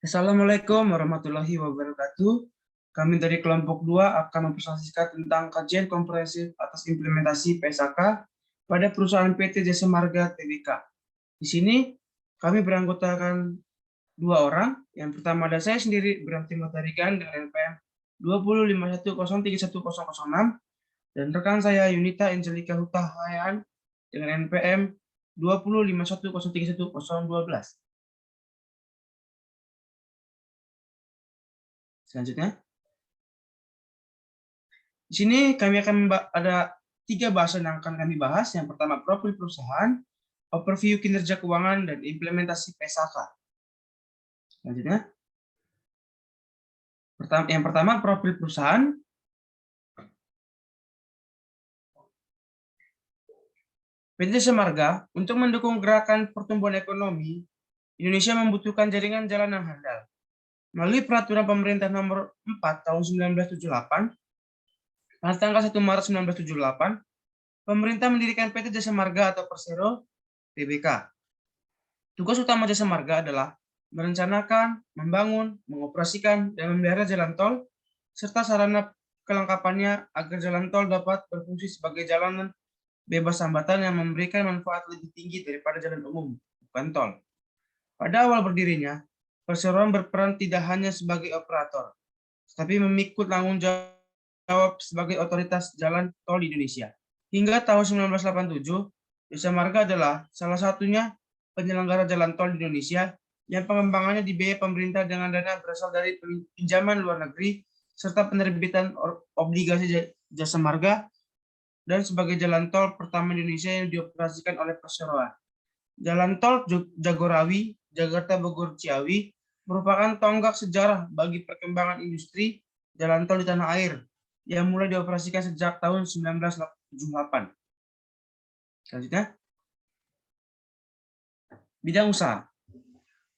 Assalamualaikum warahmatullahi wabarakatuh. Kami dari kelompok 2 akan mempresentasikan tentang kajian komprehensif atas implementasi PSAK pada perusahaan PT Jasa Marga Tbk. Di sini kami beranggotakan 2 orang. Yang pertama ada saya sendiri, Bram Timotarigan dengan NPM 205103106 dan rekan saya Yunita Angelika Hutahayan dengan NPM 20510310012. Selanjutnya, di sini kami akan ada 3 bahasan yang akan kami bahas. Yang pertama, profil perusahaan, overview kinerja keuangan, dan implementasi PSAK. Selanjutnya, yang pertama, profil perusahaan. PT Jasa Marga, untuk mendukung gerakan pertumbuhan ekonomi, Indonesia membutuhkan jaringan jalan yang handal. Melalui Peraturan Pemerintah Nomor 4 Tahun 1978, pada tanggal 1 Maret 1978, pemerintah mendirikan PT Jasa Marga atau Persero Tbk. Tugas utama Jasa Marga adalah merencanakan, membangun, mengoperasikan, dan memelihara jalan tol, serta sarana kelengkapannya agar jalan tol dapat berfungsi sebagai jalanan bebas hambatan yang memberikan manfaat lebih tinggi daripada jalan umum, bukan tol. Pada awal berdirinya, perseroan berperan tidak hanya sebagai operator, tetapi memikul tanggung jawab sebagai otoritas jalan tol di Indonesia. Hingga tahun 1987, Jasa Marga adalah salah satunya penyelenggara jalan tol di Indonesia yang pengembangannya dibiayai pemerintah dengan dana berasal dari pinjaman luar negeri serta penerbitan obligasi Jasa Marga, dan sebagai jalan tol pertama di Indonesia yang dioperasikan oleh perseroan. Jalan tol Jagorawi, Jakarta Bogor Ciawi merupakan tonggak sejarah bagi perkembangan industri jalan tol di tanah air yang mulai dioperasikan sejak tahun 1978. Selanjutnya, bidang usaha.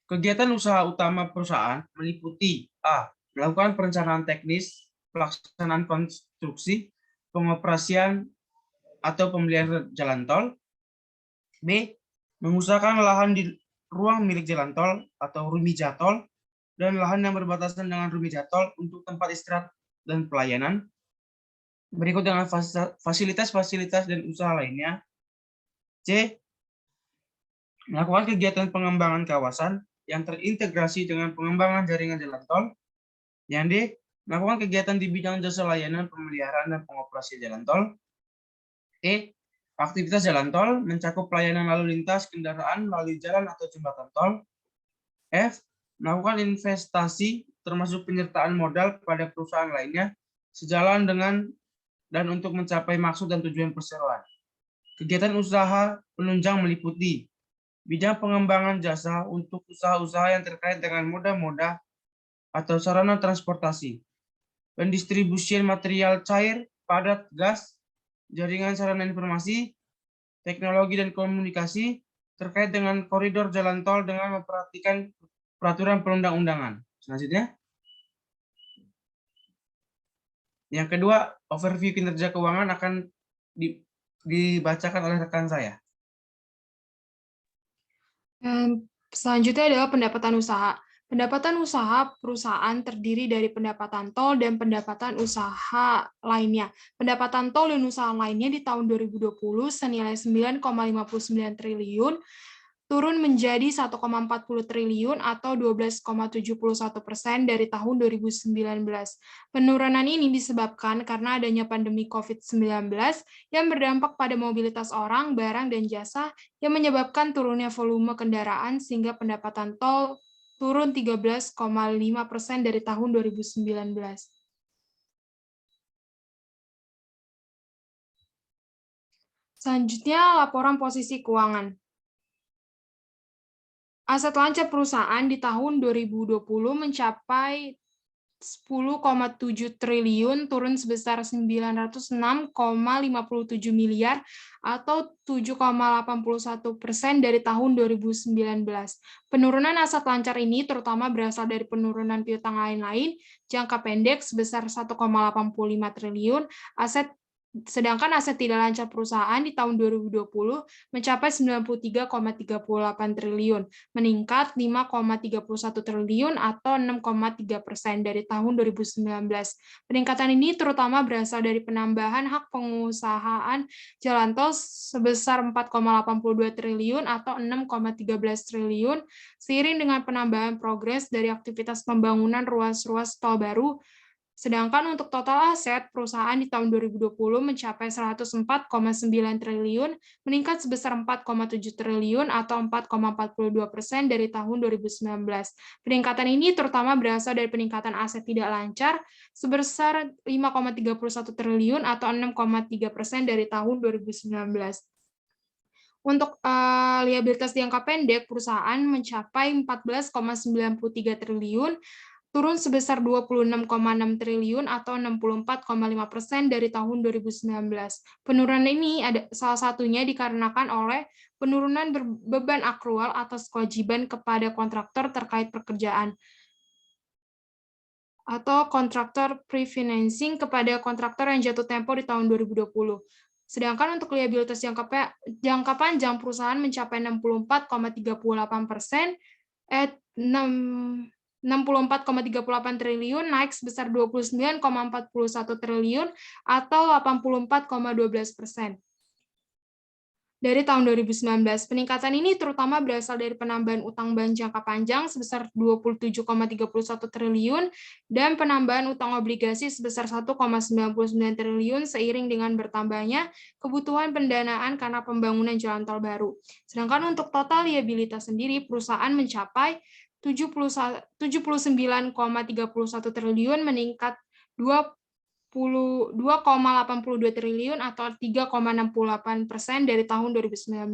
Kegiatan usaha utama perusahaan meliputi A. Melakukan perencanaan teknis, pelaksanaan konstruksi, pengoperasian atau pembelian jalan tol. B. Mengusahakan lahan di ruang milik jalan tol atau rumijatol dan lahan yang berbatasan dengan rumijatol untuk tempat istirahat dan pelayanan. Berikut dengan fasilitas-fasilitas dan usaha lainnya. C. Melakukan kegiatan pengembangan kawasan yang terintegrasi dengan pengembangan jaringan jalan tol. Yang D. Melakukan kegiatan di bidang jasa layanan pemeliharaan dan pengoperasian jalan tol. E. Aktivitas jalan tol mencakup pelayanan lalu lintas kendaraan melalui jalan atau jembatan tol. F. Melakukan investasi termasuk penyertaan modal pada perusahaan lainnya sejalan dengan dan untuk mencapai maksud dan tujuan perseroan. Kegiatan usaha penunjang meliputi bidang pengembangan jasa untuk usaha-usaha yang terkait dengan moda-moda atau sarana transportasi, pendistribusian material cair, padat, gas, jaringan sarana informasi, teknologi dan komunikasi terkait dengan koridor jalan tol dengan memperhatikan peraturan perundang-undangan. Selanjutnya, yang kedua, overview kinerja keuangan akan dibacakan oleh rekan saya. Selanjutnya adalah pendapatan usaha. Pendapatan usaha perusahaan terdiri dari pendapatan tol dan pendapatan usaha lainnya. Pendapatan tol dan usaha lainnya di tahun 2020 senilai 9,59 triliun, turun menjadi 1,40 triliun atau 12,71% dari tahun 2019. Penurunan ini disebabkan karena adanya pandemi COVID-19 yang berdampak pada mobilitas orang, barang, dan jasa yang menyebabkan turunnya volume kendaraan sehingga pendapatan tol turun 13,5% dari tahun 2019. Selanjutnya, laporan posisi keuangan. Aset lancar perusahaan di tahun 2020 mencapai 10,7 triliun, turun sebesar 906,57 miliar atau 7,81% dari tahun 2019. Penurunan aset lancar ini terutama berasal dari penurunan piutang lain-lain jangka pendek sebesar 1,85 triliun, aset Sedangkan aset tidak lancar perusahaan di tahun 2020 mencapai 93,38 triliun, meningkat 5,31 triliun atau 6,3% dari tahun 2019. Peningkatan ini terutama berasal dari penambahan hak pengusahaan jalan tol sebesar 4,82 triliun atau 6,13 triliun, seiring dengan penambahan progres dari aktivitas pembangunan ruas-ruas tol baru. Sedangkan untuk total aset perusahaan di tahun 2020 mencapai 104,9 triliun, meningkat sebesar 4,7 triliun atau 4,42% dari tahun 2019. Peningkatan ini terutama berasal dari peningkatan aset tidak lancar sebesar 5,31 triliun atau 6,3% dari tahun 2019. Untuk liabilitas jangka pendek, perusahaan mencapai 14,93 triliun, turun sebesar 26,6 triliun atau 64,5% dari tahun 2019. Penurunan ini salah satunya dikarenakan oleh penurunan beban akrual atas kewajiban kepada kontraktor terkait pekerjaan atau kontraktor pre-financing kepada kontraktor yang jatuh tempo di tahun 2020. Sedangkan untuk liabilitas jangka panjang perusahaan mencapai 64,38%, 64,38 triliun, naik sebesar 29,41 triliun atau 84,12% dari tahun 2019. Peningkatan ini terutama berasal dari penambahan utang bank jangka panjang sebesar 27,31 triliun dan penambahan utang obligasi sebesar 1,99 triliun seiring dengan bertambahnya kebutuhan pendanaan karena pembangunan jalan tol baru. Sedangkan untuk total liabilitas sendiri, perusahaan mencapai 79,31 triliun, meningkat 2,82 triliun atau 3,68% dari tahun 2019.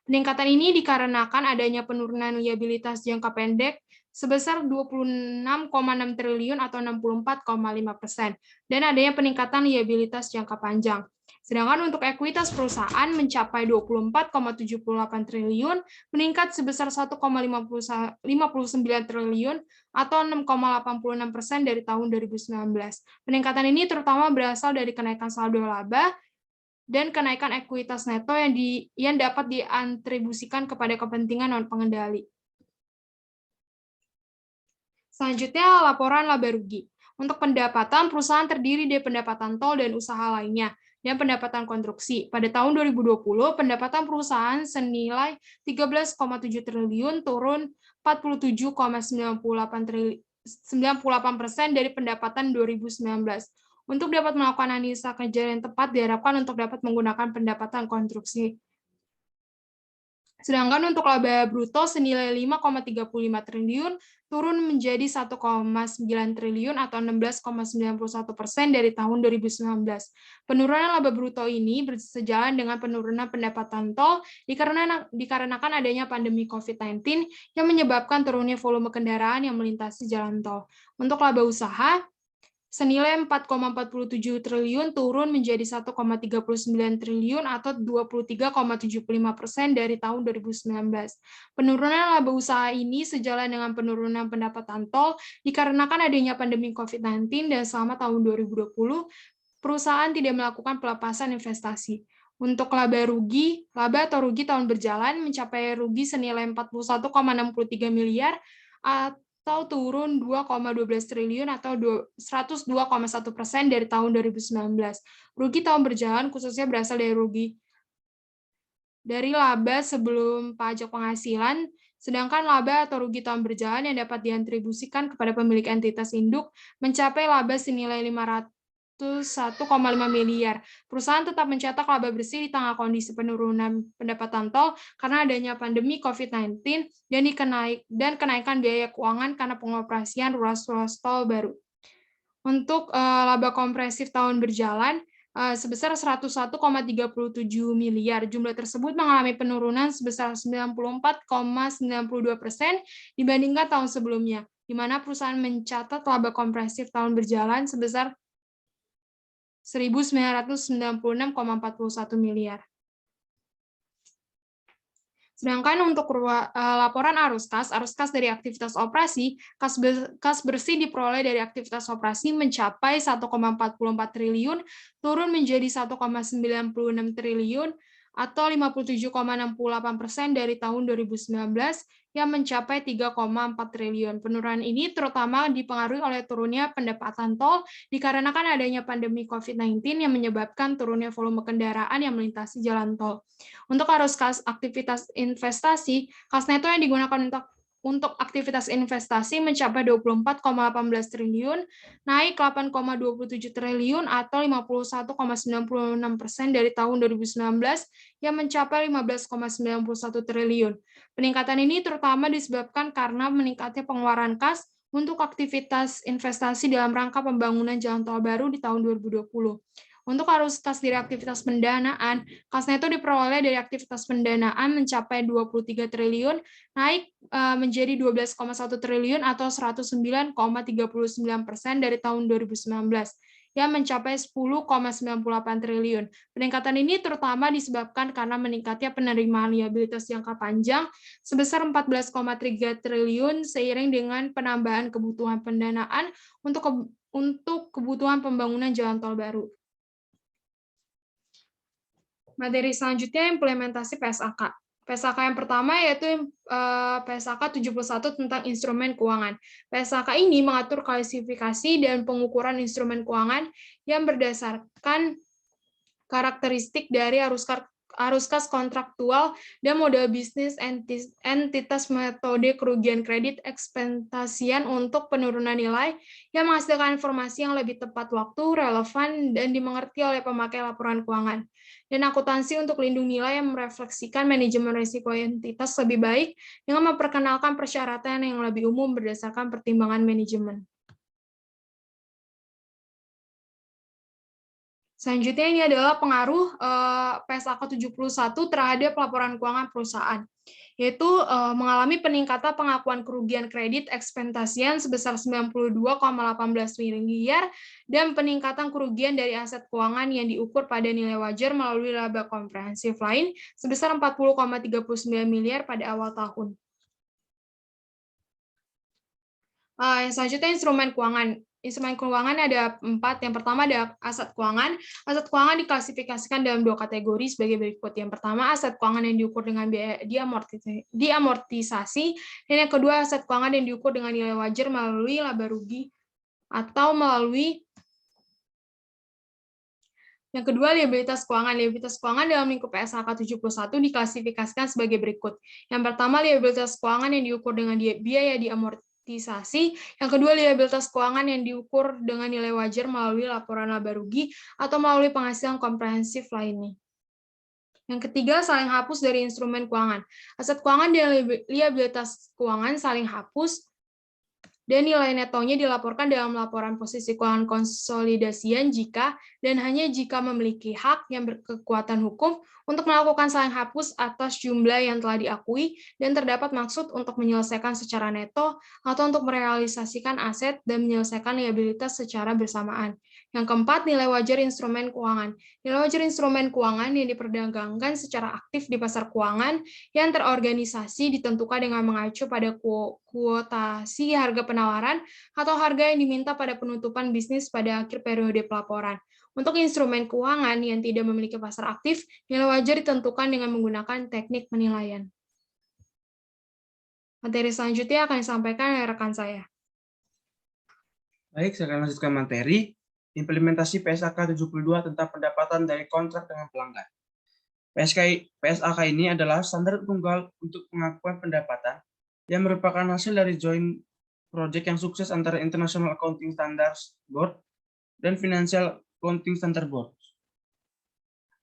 Peningkatan ini dikarenakan adanya penurunan liabilitas jangka pendek sebesar 26,6 triliun atau 64,5% dan adanya peningkatan liabilitas jangka panjang. Sedangkan untuk ekuitas perusahaan mencapai 24,78 triliun, meningkat sebesar 1,59 triliun atau 6,86% dari tahun 2019. Peningkatan ini terutama berasal dari kenaikan saldo laba dan kenaikan ekuitas neto yang dapat diatribusikan kepada kepentingan non-pengendali. Selanjutnya, laporan laba rugi. Untuk pendapatan, perusahaan terdiri dari pendapatan tol dan usaha lainnya, dan pendapatan konstruksi. Pada tahun 2020, pendapatan perusahaan senilai 13,7 triliun, turun 47,98% dari pendapatan 2019. Untuk dapat melakukan analisa kerja yang tepat, diharapkan untuk dapat menggunakan pendapatan konstruksi. Sedangkan untuk laba bruto senilai 5,35 triliun, turun menjadi 1,9 triliun atau 16,91% dari tahun 2019. Penurunan laba bruto ini bersejalan dengan penurunan pendapatan tol dikarenakan adanya pandemi COVID-19 yang menyebabkan turunnya volume kendaraan yang melintasi jalan tol. Untuk laba usaha, senilai 4,47 triliun turun menjadi 1,39 triliun atau 23,75% dari tahun 2019. Penurunan laba usaha ini sejalan dengan penurunan pendapatan tol dikarenakan adanya pandemi COVID-19 dan selama tahun 2020 perusahaan tidak melakukan pelepasan investasi. Untuk laba atau rugi tahun berjalan mencapai rugi senilai 41,63 miliar atau turun 2,12 triliun atau 102,1% dari tahun 2019. Rugi tahun berjalan khususnya berasal dari rugi dari laba sebelum pajak penghasilan, sedangkan laba atau rugi tahun berjalan yang dapat diatribusikan kepada pemilik entitas induk mencapai laba senilai 501,5 miliar. Perusahaan tetap mencetak laba bersih di tengah kondisi penurunan pendapatan tol karena adanya pandemi COVID-19 dan kenaikan biaya keuangan karena pengoperasian ruas-ruas tol baru. Untuk laba kompresif tahun berjalan sebesar 101,37 miliar. Jumlah tersebut mengalami penurunan sebesar 94,92% dibandingkan tahun sebelumnya, di mana perusahaan mencatat laba kompresif tahun berjalan sebesar 1.996,41 miliar. Sedangkan untuk laporan arus kas dari aktivitas operasi, kas bersih diperoleh dari aktivitas operasi mencapai 1,44 triliun, turun menjadi 1,96 triliun, atau 57,68% dari tahun 2019 yang mencapai 3,4 triliun. Penurunan ini terutama dipengaruhi oleh turunnya pendapatan tol dikarenakan adanya pandemi COVID-19 yang menyebabkan turunnya volume kendaraan yang melintasi jalan tol. Untuk arus kas aktivitas investasi, kas neto yang digunakan untuk aktivitas investasi mencapai 24,18 triliun, naik 8,27 triliun atau 51,96% dari tahun 2019 yang mencapai 15,91 triliun. Peningkatan ini terutama disebabkan karena meningkatnya pengeluaran kas untuk aktivitas investasi dalam rangka pembangunan jalan tol baru di tahun 2020. Untuk arus kas dari aktivitas pendanaan, kas neto diperoleh dari aktivitas pendanaan mencapai 23 triliun, naik menjadi 12,1 triliun atau 109,39% dari tahun 2019 yang mencapai 10,98 triliun. Peningkatan ini terutama disebabkan karena meningkatnya penerimaan liabilitas jangka panjang sebesar 14,3 triliun seiring dengan penambahan kebutuhan pendanaan untuk kebutuhan pembangunan jalan tol baru. Materi selanjutnya implementasi PSAK. PSAK yang pertama yaitu PSAK 71 tentang instrumen keuangan. PSAK ini mengatur klasifikasi dan pengukuran instrumen keuangan yang berdasarkan karakteristik dari arus kas kontraktual dan model bisnis entitas metode kerugian kredit ekspektasian untuk penurunan nilai yang menghasilkan informasi yang lebih tepat waktu, relevan, dan dimengerti oleh pemakai laporan keuangan. Dan akuntansi untuk lindung nilai yang merefleksikan manajemen risiko entitas lebih baik dengan memperkenalkan persyaratan yang lebih umum berdasarkan pertimbangan manajemen. Selanjutnya ini adalah pengaruh PSAK 71 terhadap laporan keuangan perusahaan, yaitu mengalami peningkatan pengakuan kerugian kredit ekspektasian sebesar 92,18 miliar dan peningkatan kerugian dari aset keuangan yang diukur pada nilai wajar melalui laba komprehensif lain sebesar 40,39 miliar pada awal tahun. Yang selanjutnya instrumen keuangan. Instrumen keuangan ada 4. Yang pertama ada aset keuangan. Aset keuangan diklasifikasikan dalam 2 kategori sebagai berikut. Yang pertama aset keuangan yang diukur dengan biaya diamortisasi, dan yang kedua aset keuangan yang diukur dengan nilai wajar melalui laba rugi atau melalui yang kedua, liabilitas keuangan. Liabilitas keuangan dalam lingkup PSAK 71 diklasifikasikan sebagai berikut. Yang pertama, liabilitas keuangan yang diukur dengan biaya diamortisasi. Yang kedua, liabilitas keuangan yang diukur dengan nilai wajar melalui laporan laba rugi atau melalui penghasilan komprehensif lainnya. Yang ketiga, saling hapus dari instrumen keuangan. Aset keuangan dan liabilitas keuangan saling hapus dan nilai netonya dilaporkan dalam laporan posisi keuangan konsolidasian jika dan hanya jika memiliki hak yang berkekuatan hukum untuk melakukan saling hapus atas jumlah yang telah diakui dan terdapat maksud untuk menyelesaikan secara neto atau untuk merealisasikan aset dan menyelesaikan liabilitas secara bersamaan. Yang keempat, nilai wajar instrumen keuangan. Nilai wajar instrumen keuangan yang diperdagangkan secara aktif di pasar keuangan yang terorganisasi ditentukan dengan mengacu pada kuotasi harga penawaran atau harga yang diminta pada penutupan bisnis pada akhir periode pelaporan. Untuk instrumen keuangan yang tidak memiliki pasar aktif, nilai wajar ditentukan dengan menggunakan teknik penilaian. Materi selanjutnya akan disampaikan oleh rekan saya. Baik, saya akan lanjutkan materi. Implementasi PSAK 72 tentang pendapatan dari kontrak dengan pelanggan. PSAK ini adalah standar tunggal untuk pengakuan pendapatan yang merupakan hasil dari joint project yang sukses antara International Accounting Standards Board dan Financial Accounting Standards Board.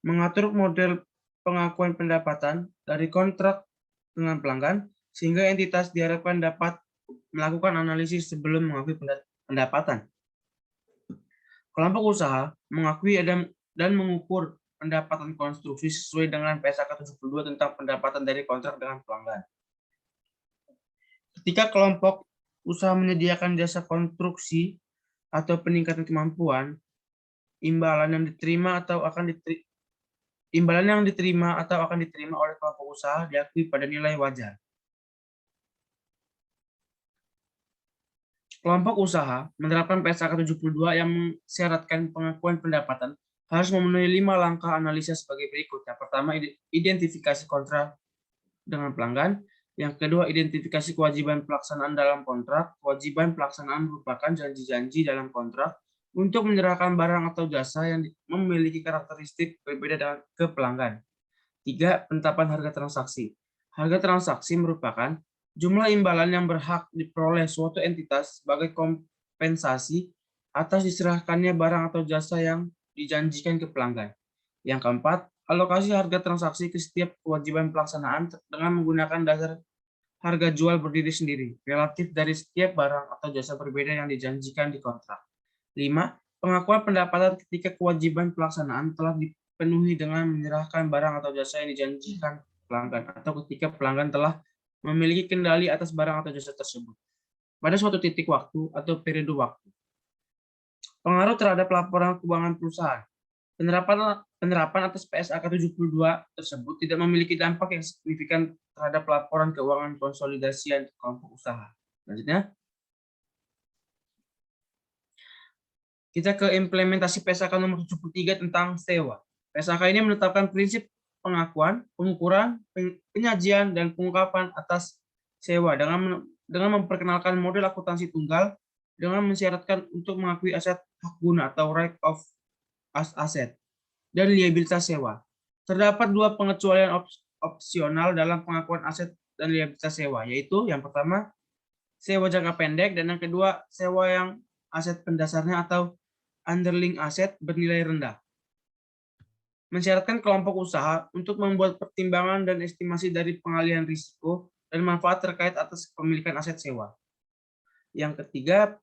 Mengatur model pengakuan pendapatan dari kontrak dengan pelanggan, sehingga entitas diharapkan dapat melakukan analisis sebelum mengakui pendapatan. Kelompok usaha mengakui dan mengukur pendapatan konstruksi sesuai dengan PSAK 72 tentang pendapatan dari kontrak dengan pelanggan. Ketika kelompok usaha menyediakan jasa konstruksi atau peningkatan kemampuan, imbalan yang diterima atau akan imbalan yang diterima atau akan diterima oleh kelompok usaha diakui pada nilai wajar. Kelompok usaha menerapkan PSAK 72 yang mensyaratkan pengakuan pendapatan harus memenuhi 5 langkah analisa sebagai berikut. Yang pertama, identifikasi kontrak dengan pelanggan. Yang kedua, identifikasi kewajiban pelaksanaan dalam kontrak. Kewajiban pelaksanaan merupakan janji-janji dalam kontrak untuk menyerahkan barang atau jasa yang memiliki karakteristik berbeda ke pelanggan. 3. Penetapan harga transaksi. Harga transaksi merupakan jumlah imbalan yang berhak diperoleh suatu entitas sebagai kompensasi atas diserahkannya barang atau jasa yang dijanjikan ke pelanggan. Yang keempat, alokasi harga transaksi ke setiap kewajiban pelaksanaan dengan menggunakan dasar harga jual berdiri sendiri, relatif dari setiap barang atau jasa berbeda yang dijanjikan di kontrak. 5. Pengakuan pendapatan ketika kewajiban pelaksanaan telah dipenuhi dengan menyerahkan barang atau jasa yang dijanjikan pelanggan, atau ketika pelanggan telah memiliki kendali atas barang atau jasa tersebut pada suatu titik waktu atau periode waktu. Pengaruh terhadap laporan keuangan perusahaan. Penerapan atas PSAK 72 tersebut tidak memiliki dampak yang signifikan terhadap laporan keuangan konsolidasian kelompok usaha. Selanjutnya, kita ke implementasi PSAK nomor 73 tentang sewa. PSAK ini menetapkan prinsip pengakuan, pengukuran, penyajian, dan pengungkapan atas sewa dengan memperkenalkan model akuntansi tunggal dengan mensyaratkan untuk mengakui aset hak guna atau right of asset dan liabilitas sewa. Terdapat 2 pengecualian opsional dalam pengakuan aset dan liabilitas sewa, yaitu yang pertama, sewa jangka pendek, dan yang kedua, sewa yang aset pendasarnya atau underlying aset bernilai rendah. Mensyaratkan kelompok usaha untuk membuat pertimbangan dan estimasi dari pengalihan risiko dan manfaat terkait atas kepemilikan aset sewa. Yang ketiga,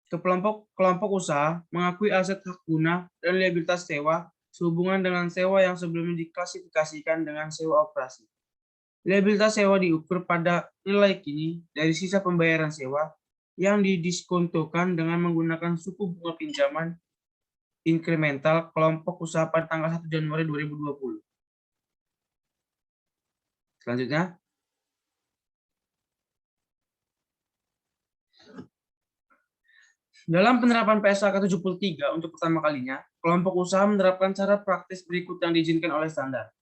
kelompok usaha mengakui aset hak guna dan liabilitas sewa sehubungan dengan sewa yang sebelumnya diklasifikasikan dengan sewa operasi. Liabilitas sewa diukur pada nilai kini dari sisa pembayaran sewa yang didiskontokan dengan menggunakan suku bunga pinjaman inkremental kelompok usaha pada tanggal 1 Januari 2020. Selanjutnya, dalam penerapan PSAK 73 untuk pertama kalinya, kelompok usaha menerapkan cara praktis berikut yang diizinkan oleh standar.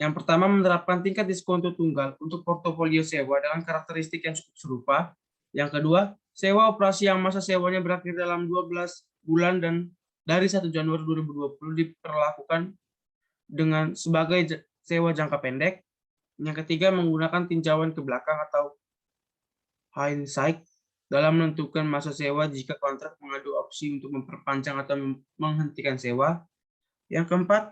Yang pertama, menerapkan tingkat diskonto tunggal untuk portofolio sewa dengan karakteristik yang cukup serupa. Yang kedua, sewa operasi yang masa sewanya berakhir dalam 12 bulan dan dari 1 Januari 2020 diperlakukan dengan sebagai sewa jangka pendek. Yang ketiga, menggunakan tinjauan ke belakang atau hindsight dalam menentukan masa sewa jika kontrak mengadu opsi untuk memperpanjang atau menghentikan sewa. Yang keempat,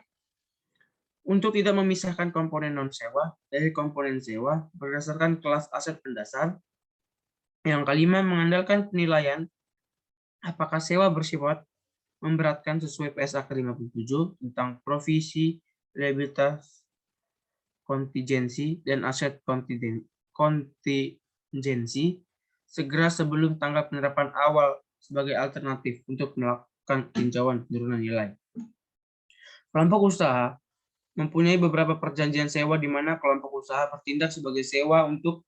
untuk tidak memisahkan komponen non-sewa dari komponen sewa berdasarkan kelas aset pendasar. Yang kelima, mengandalkan penilaian apakah sewa bersifat memberatkan sesuai PSAK 57 tentang provisi, liabilitas, kontingensi, dan aset kontingensi segera sebelum tanggal penerapan awal sebagai alternatif untuk melakukan tinjauan penurunan nilai. Kelompok usaha mempunyai beberapa perjanjian sewa di mana kelompok usaha bertindak sebagai sewa untuk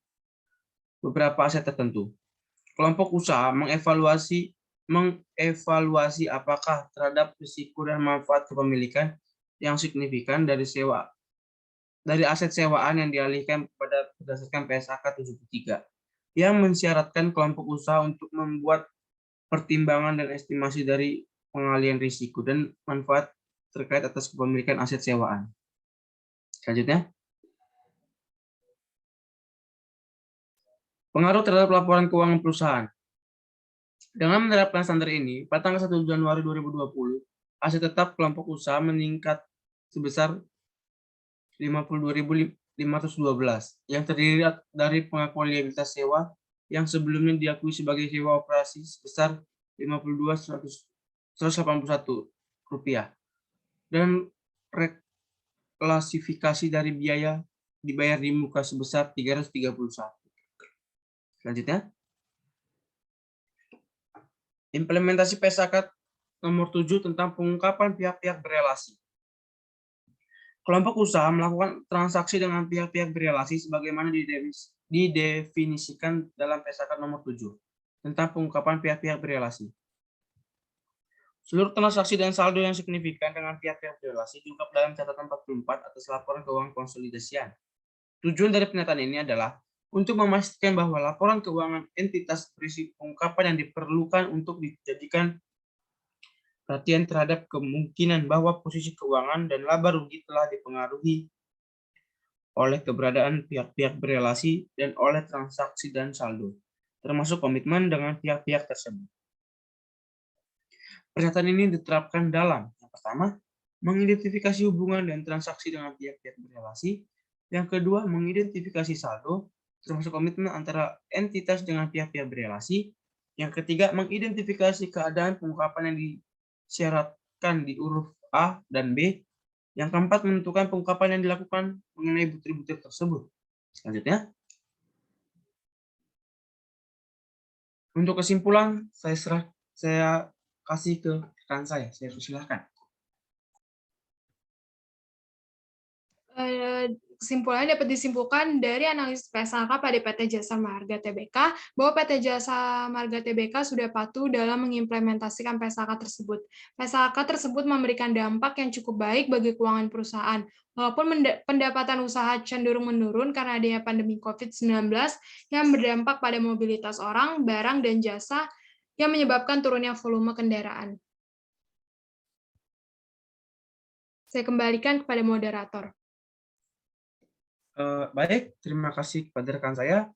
beberapa aset tertentu. Kelompok usaha mengevaluasi apakah terhadap risiko dan manfaat kepemilikan yang signifikan dari aset sewaan yang dialihkan berdasarkan PSAK 73 yang mensyaratkan kelompok usaha untuk membuat pertimbangan dan estimasi dari pengalihan risiko dan manfaat terkait atas kepemilikan aset sewaan. Selanjutnya, pengaruh terhadap laporan keuangan perusahaan. Dengan menerapkan standar ini, pada tanggal 1 Januari 2020, aset tetap kelompok usaha meningkat sebesar 52.512 yang terdiri dari pengakuan liabilitas sewa yang sebelumnya diakui sebagai sewa operasi sebesar 52.181 rupiah dan reklasifikasi dari biaya dibayar di muka sebesar 331. Selanjutnya, implementasi PSAK nomor 7 tentang pengungkapan pihak-pihak berelasi. Kelompok usaha melakukan transaksi dengan pihak-pihak berelasi sebagaimana didefinisikan dalam PSAK nomor 7 tentang pengungkapan pihak-pihak berelasi. Seluruh transaksi dan saldo yang signifikan dengan pihak-pihak berelasi diungkap dalam catatan 44 atas laporan keuangan konsolidasian. Tujuan dari pernyataan ini adalah untuk memastikan bahwa laporan keuangan entitas berisi ungkapan yang diperlukan untuk dijadikan perhatian terhadap kemungkinan bahwa posisi keuangan dan laba rugi telah dipengaruhi oleh keberadaan pihak-pihak berelasi dan oleh transaksi dan saldo, termasuk komitmen dengan pihak-pihak tersebut. Pernyataan ini diterapkan dalam, yang pertama, mengidentifikasi hubungan dan transaksi dengan pihak-pihak berelasi, yang kedua, mengidentifikasi saldo, termasuk komitmen antara entitas dengan pihak-pihak berelasi, yang ketiga, mengidentifikasi keadaan pengungkapan yang disyaratkan di huruf A dan B, yang keempat, menentukan pengungkapan yang dilakukan mengenai butir-butir tersebut. Selanjutnya, untuk kesimpulan, saya kasih ke rekan saya silakan. Kesimpulannya dapat disimpulkan dari analisis PSAK pada PT Jasa Marga Tbk bahwa PT Jasa Marga Tbk sudah patuh dalam mengimplementasikan PSAK tersebut. PSAK tersebut memberikan dampak yang cukup baik bagi keuangan perusahaan. Walaupun pendapatan usaha cenderung menurun karena adanya pandemi COVID-19 yang berdampak pada mobilitas orang, barang, dan jasa yang menyebabkan turunnya volume kendaraan. Saya kembalikan kepada moderator. Baik, terima kasih kepada rekan saya.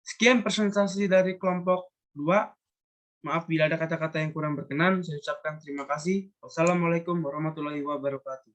Sekian presentasi dari kelompok 2. Maaf bila ada kata-kata yang kurang berkenan. Saya ucapkan terima kasih. Wassalamualaikum warahmatullahi wabarakatuh.